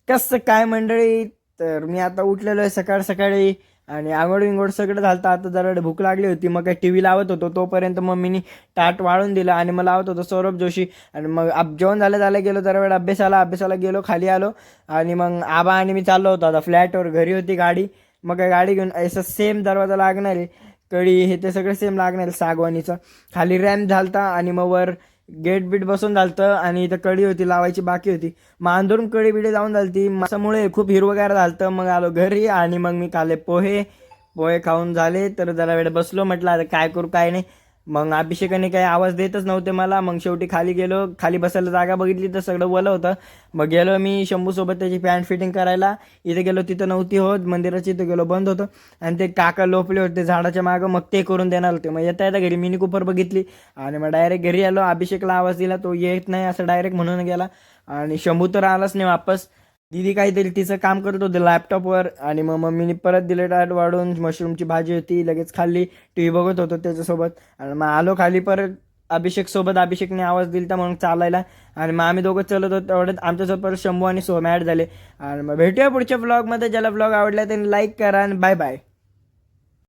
कसं काय मंडळी, तर मी आता उठलेलो आहे सकाळ सकाळी आणि आंघोळ विंघोळ सगळं झालं. आता जरा भूक लागली होती, मग काय टी व्ही लावत होतो. तोपर्यंत मम्मीनी ताट वाळून दिलं आणि मग लावत होतो सौरभ जोशी. आणि मग जेवण झालं झालं गेलो जरा वेळ अभ्यासाला गेलो, खाली आलो आणि मग आबा आणि मी चाललो होतो आता फ्लॅटवर. घरी होती गाडी, मग काय गाडी घेऊन असं सेम दरवाजा लागणार आहे, कडी हे ते सगळं सेम लागणार आहे सागवानीचं. खाली रॅम्प झालता आणि मग वर गेट बीट बसून झालतं आणि इथं कडी होती लावायची बाकी होती. मग अंदरून कडी बिडी जाऊन झालती. मासामुळे खूप हिरवगार झालतं. मग आलो घरी आणि मग मी खाल्ले पोहे. पोहे खाऊन झाले तर जरा वेळ बसलो, म्हटलं आता काय करू काय नाही. मग अभिषेकाने काही आवाज देतच नव्हते मला. मग शेवटी खाली गेलो, खाली बसायला जागा बघितली तर सगळं ओलं होतं. मग गेलो मी शंभूसोबत त्याची पॅन्ट फिटिंग करायला. इथे गेलो तिथं नव्हती होत, मंदिराची इथं गेलो बंद होतं. आणि ते काका लोपले होते झाडाच्या मागं, मग ते करून देणार होते. मग येता येता घरी मिनी कुपर बघितली आणि मग डायरेक्ट घरी आलो. अभिषेकला आवाज दिला, तो येत नाही असं डायरेक्ट म्हणून गेला. आणि शंभू तर आलाच नाही वापस. दीदी काहीतरी तिचं काम करत होते लॅपटॉपवर आणि मग मम्मीने परत दिले डाळ वाढून. मशरूमची भाजी होती, लगेच खाल्ली. टी व्ही बघत होतो त्याच्यासोबत आणि मग आलो खाली परत अभिषेक सोबत. अभिषेकने आवाज दिला म्हणून चालायला आणि मग आम्ही दोघं चलत होतो. तेवढ्यात आमच्यासोबत परत शंभू आणि सोम ॲड झाले. आणि मग भेटूया पुढच्या ब्लॉगमध्ये. ज्याला ब्लॉग आवडला त्यांनी लाईक करा आणि बाय बाय.